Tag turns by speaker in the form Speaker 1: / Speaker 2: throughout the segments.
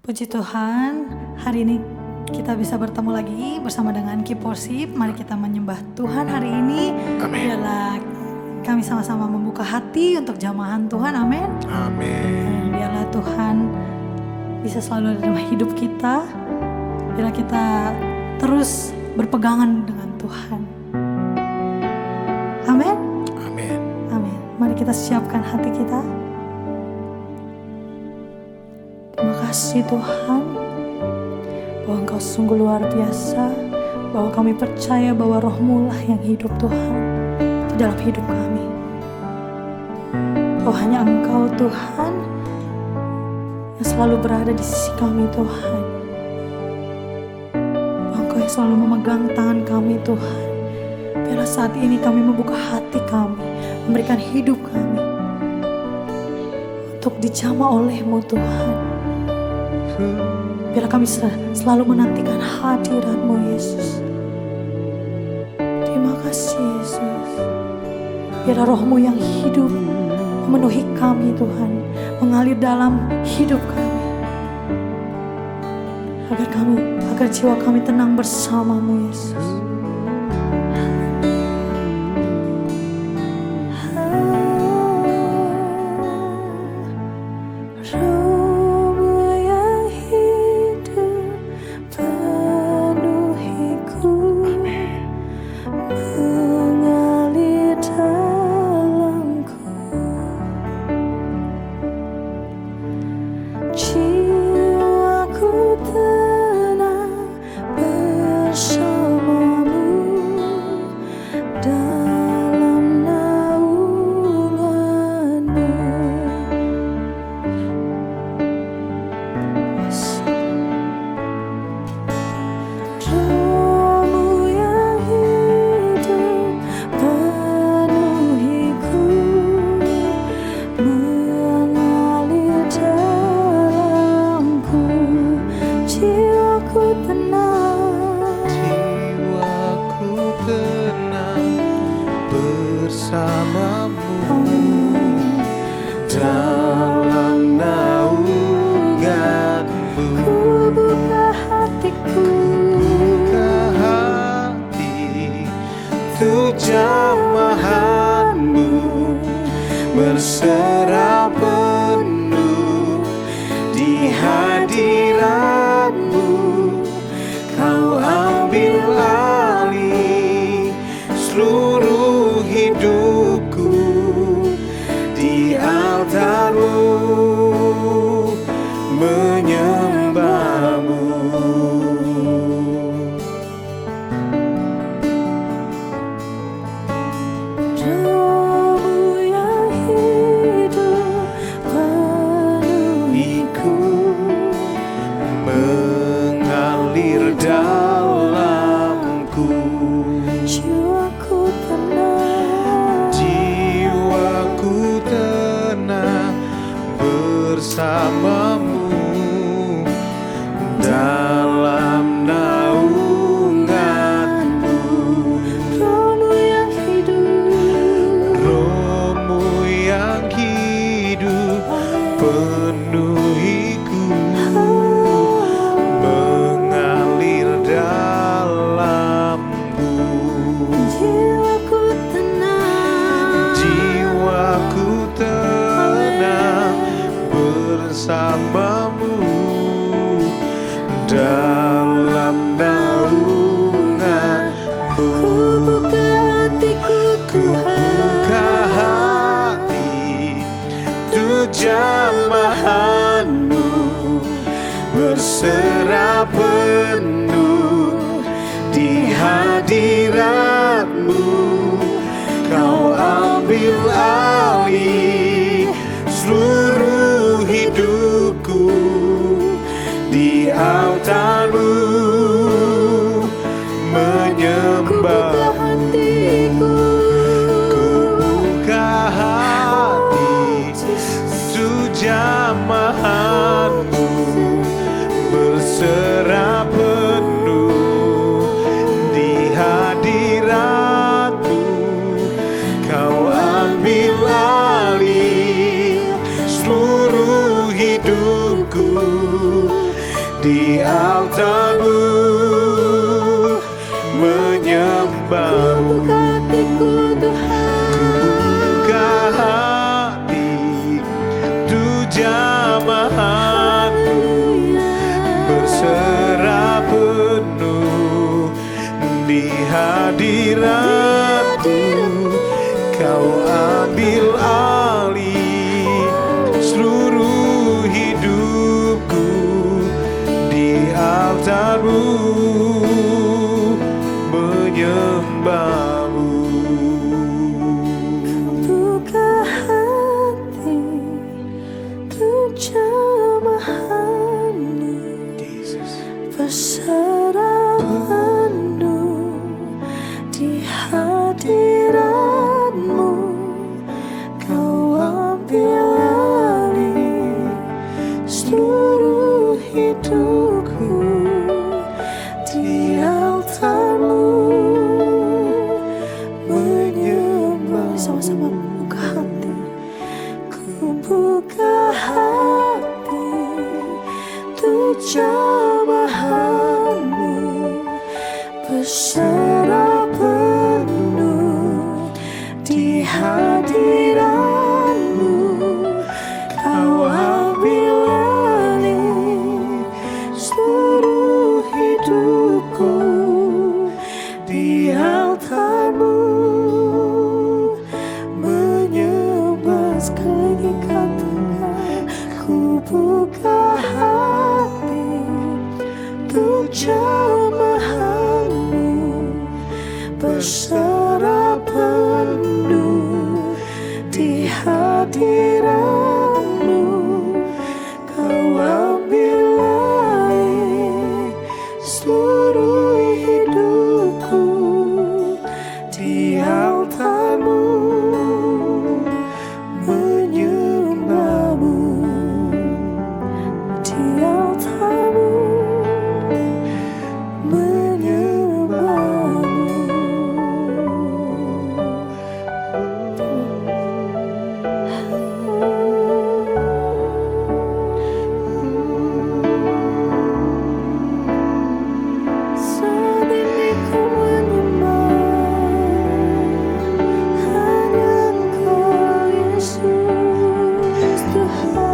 Speaker 1: Puji Tuhan, hari ini kita bisa bertemu lagi bersama dengan Kiposip. Mari kita menyembah Tuhan hari ini. Biarlah kami sama-sama membuka hati untuk jamahan Tuhan. Amin.
Speaker 2: Amin.
Speaker 1: Biarlah Tuhan bisa selalu ada dalam hidup kita. Biarlah kita terus berpegangan dengan Tuhan. Amin.
Speaker 2: Amin.
Speaker 1: Amin. Mari kita siapkan hati kita. Terima kasih Tuhan, bahwa Engkau sungguh luar biasa, bahwa kami percaya bahwa Roh-Mu lah yang hidup Tuhan di dalam hidup kami. Bahwa hanya Engkau Tuhan yang selalu berada di sisi kami Tuhan. Bahwa Engkau yang selalu memegang tangan kami Tuhan. Biarlah saat ini kami membuka hati kami, memberikan hidup kami untuk dijamah oleh-Mu Tuhan. Biarlah kami selalu menantikan hadirat-Mu Yesus. Terima kasih Yesus. Biarlah Roh-Mu yang hidup memenuhi kami Tuhan, mengalir dalam hidup kami, agar jiwa kami tenang bersama-Mu Yesus.
Speaker 2: Berserah penuh di hadirat-Mu, Kau ambil alih seluruh hidupku di altar-Mu, menyembah-Mu. Bersama-Mu dalam naungan-Mu, Roh-Mu yang hidup, Roh-Mu yang hidup penuhiku, mengalir dalam-Mu. Jiwaku tenang bersama-Mu dalam naungan-Mu. Buka hati untuk jamahan-Mu, berserah penuh di hadirat-Mu, Kau ambil alih seluruh hidupku di altar-Mu, menyembah-Mu. Ku buka hati untuk jamahan-Mu, berserah penuh di hadirat-Mu, Kau ambil alih seluruh hidupku di altarmu menyembahmu. Buka hati untuk jamahanmu, berserah penuh di hadiratmu. Kau ambil alih seluruh hidupku di altarmu menyembahmu.
Speaker 3: Buka hati untuk jamahanmu, berserah penuh di hadiratmu. Kau ambil alih seluruh hidupku di altarmu menyembah. Sama-sama buka hati. Ku buka hati untuk jamahanmu, berserah penuh di hadiratmu. Kau ambil alih seluruh hidupku di altarmu menyembah. Sekali katakan, ku buka hati untuk jamahanmu, berserah penuh di hadiratmu. Kau ambil alih seluruh hidupku di altarmu menyembahmu, di altarmu menyembahmu. Saat ini ku menyembah hanya Engkau, Yesus Tuhan.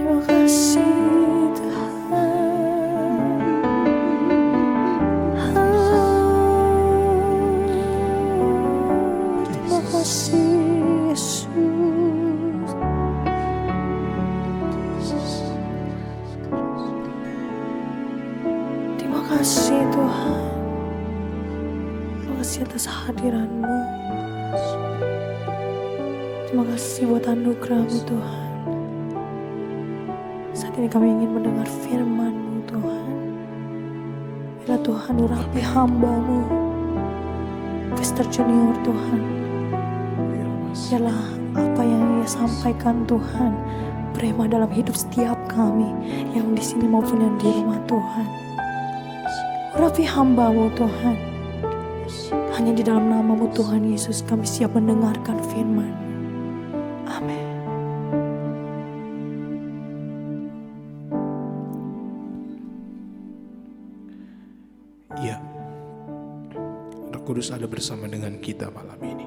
Speaker 3: Terima kasih Tuhan. Terima kasih Yesus. Terima kasih Tuhan. Terima kasih atas hadiran-Mu. Terima kasih buat anugerah-Mu Tuhan. Saat ini kami ingin mendengar firman-Mu Tuhan. Bila Tuhan urapi hamba-Mu, Pastor Junior Tuhan. Biarlah apa yang Ia sampaikan Tuhan berema dalam hidup setiap kami yang di sini maupun yang di rumah Tuhan. Urapi hamba-Mu Tuhan. Hanya di dalam nama-Mu Tuhan Yesus kami siap mendengarkan firman. Amin.
Speaker 2: Ya, Roh Kudus ada bersama dengan kita malam ini.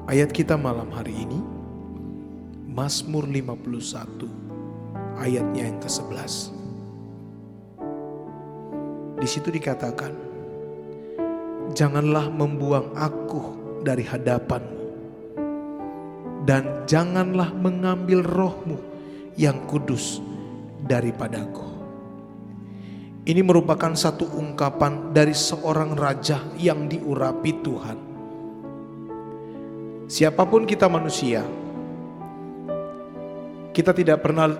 Speaker 2: Ayat kita malam hari ini Mazmur 51 ayatnya yang ke-11. Di situ dikatakan, janganlah membuang aku dari hadapan-Mu, dan janganlah mengambil roh-Mu yang kudus daripadaku. Ini merupakan satu ungkapan dari seorang raja yang diurapi Tuhan. Siapapun kita manusia, kita tidak pernah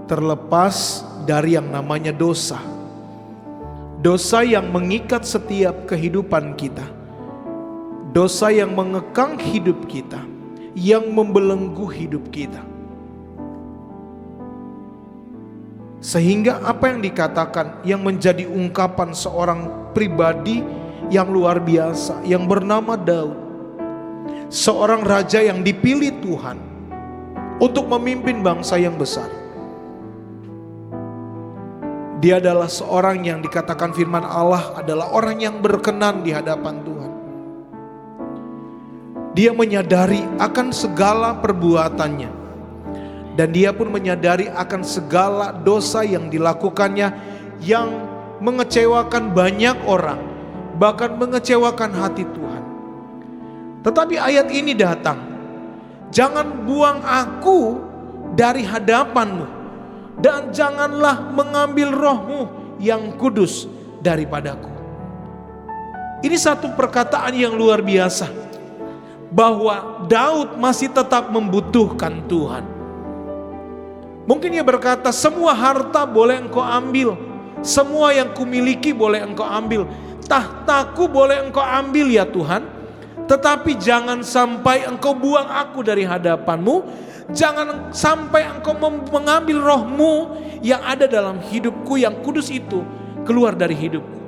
Speaker 2: terlepas dari yang namanya dosa. Dosa yang mengikat setiap kehidupan kita. Dosa yang mengekang hidup kita, yang membelenggu hidup kita. Sehingga apa yang dikatakan, yang menjadi ungkapan seorang pribadi yang luar biasa, yang bernama Daud. Seorang raja yang dipilih Tuhan untuk memimpin bangsa yang besar. Dia adalah seorang yang dikatakan firman Allah adalah orang yang berkenan di hadapan Tuhan. Dia menyadari akan segala perbuatannya. Dan dia pun menyadari akan segala dosa yang dilakukannya yang mengecewakan banyak orang, bahkan mengecewakan hati Tuhan. Tetapi ayat ini datang, jangan buang aku dari hadapan-Mu, dan janganlah mengambil roh-Mu yang kudus daripadaku. Ini satu perkataan yang luar biasa, bahwa Daud masih tetap membutuhkan Tuhan. Mungkin ia berkata, semua harta boleh Engkau ambil, semua yang kumiliki boleh Engkau ambil, tahtaku boleh Engkau ambil ya Tuhan, tetapi jangan sampai Engkau buang aku dari hadapan-Mu, jangan sampai Engkau mengambil roh-Mu yang ada dalam hidupku yang kudus itu keluar dari hidupku.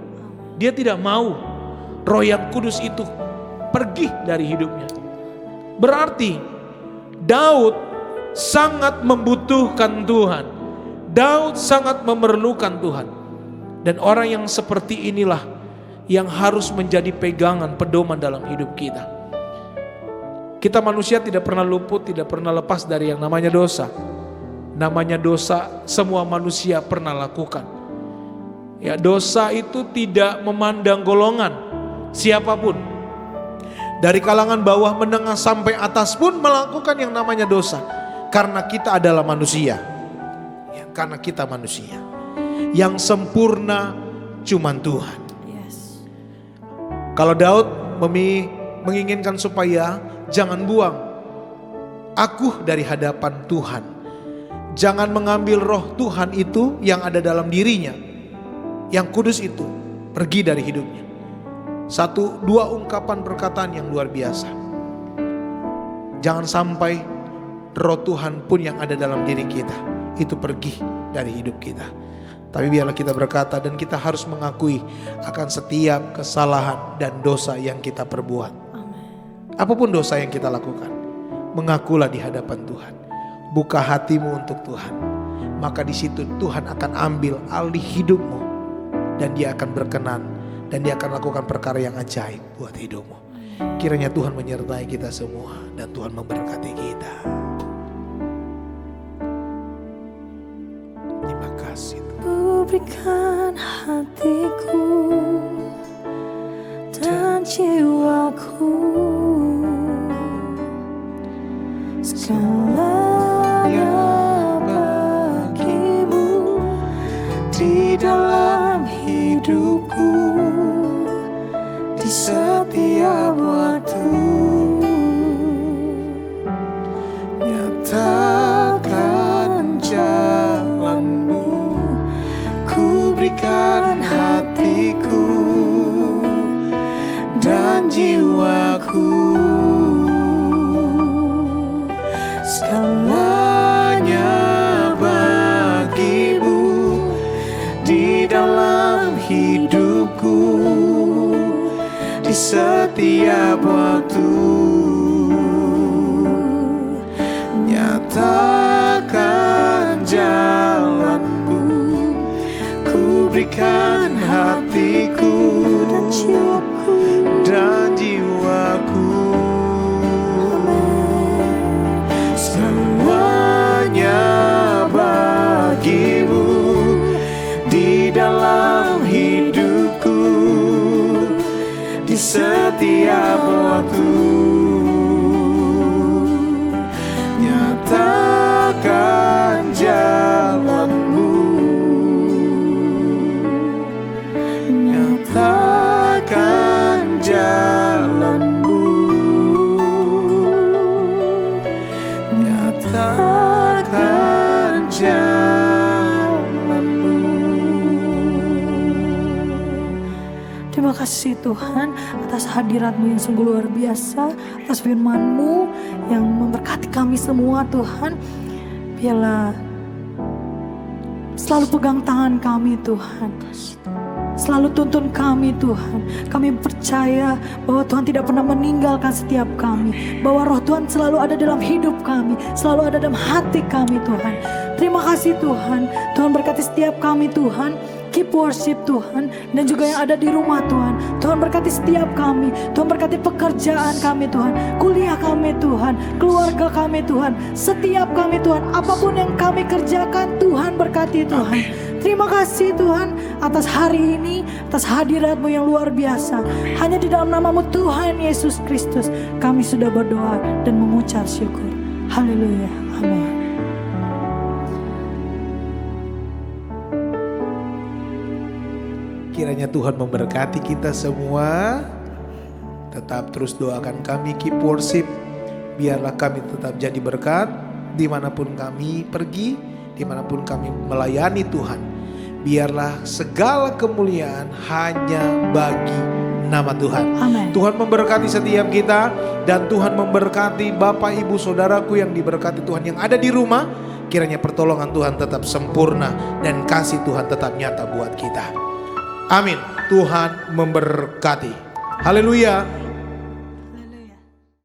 Speaker 2: Dia tidak mau roh yang kudus itu pergi dari hidupnya. Berarti Daud sangat membutuhkan Tuhan. Daud sangat memerlukan Tuhan. Dan orang yang seperti inilah yang harus menjadi pegangan, pedoman dalam hidup kita. Kita manusia tidak pernah luput, tidak pernah lepas dari yang namanya dosa. Namanya dosa semua manusia pernah lakukan. Ya, dosa itu tidak memandang golongan, siapapun. Dari kalangan bawah, menengah sampai atas pun melakukan yang namanya dosa. Karena kita adalah manusia. Ya, karena kita manusia. Yang sempurna cuman Tuhan.
Speaker 1: Yes.
Speaker 2: Kalau Daud menginginkan supaya jangan buang aku dari hadapan Tuhan. Jangan mengambil roh Tuhan itu yang ada dalam dirinya, yang kudus itu, pergi dari hidupnya. Dua ungkapan perkataan yang luar biasa. Jangan sampai roh Tuhan pun yang ada dalam diri kita itu pergi dari hidup kita. Tapi biarlah kita berkata dan kita harus mengakui akan setiap kesalahan dan dosa yang kita perbuat.
Speaker 1: Amen.
Speaker 2: Apapun dosa yang kita lakukan, mengakulah di hadapan Tuhan. Buka hatimu untuk Tuhan. Maka di situ Tuhan akan ambil alih hidupmu dan Dia akan berkenan dan Dia akan lakukan perkara yang ajaib buat hidupmu. Kiranya Tuhan menyertai kita semua dan Tuhan memberkati kita. Terima kasih Tuhan.
Speaker 3: Ku berikan hatiku dan jiwaku, segalanya bagimu di dalam hidupku, di setiap waktu. Nyatakan jalanmu, ku berikan hatiku dan jiwaku, segalanya bagimu di dalam hidupku, di setiap waktu. Nyatakan jalanmu, ku berikan hatiku dan jiwaku, semuanya bagimu di dalam hidupku, di setiap waktu. Nyatakan jalanmu, nyatakan jalanmu, nyatakan jalanmu.
Speaker 1: Terima kasih Tuhan atas hadirat-Mu yang sungguh luar biasa, atas firman-Mu yang memberkati kami semua Tuhan. Biarlah selalu pegang tangan kami Tuhan, selalu tuntun kami Tuhan. Kami percaya bahwa Tuhan tidak pernah meninggalkan setiap kami, bahwa roh Tuhan selalu ada dalam hidup kami, selalu ada dalam hati kami Tuhan. Terima kasih Tuhan. Tuhan berkati setiap kami Tuhan. Keep worship Tuhan, dan juga yang ada di rumah Tuhan. Tuhan berkati setiap kami. Tuhan berkati pekerjaan kami Tuhan, kuliah kami Tuhan, keluarga kami Tuhan, setiap kami Tuhan. Apapun yang kami kerjakan Tuhan berkati Tuhan. Terima kasih Tuhan atas hari ini, atas hadirat-Mu yang luar biasa. Hanya di dalam nama-Mu Tuhan Yesus Kristus kami sudah berdoa dan mengucap syukur. Haleluya, amin.
Speaker 2: Kiranya Tuhan memberkati kita semua. Tetap terus doakan kami, keep worship. Biarlah kami tetap jadi berkat dimanapun kami pergi, dimanapun kami melayani Tuhan. Biarlah segala kemuliaan hanya bagi nama Tuhan.
Speaker 1: Amin.
Speaker 2: Tuhan memberkati setiap kita, dan Tuhan memberkati Bapak Ibu Saudaraku yang diberkati Tuhan yang ada di rumah. Kiranya pertolongan Tuhan tetap sempurna dan kasih Tuhan tetap nyata buat kita. Amin. Tuhan memberkati. Haleluya.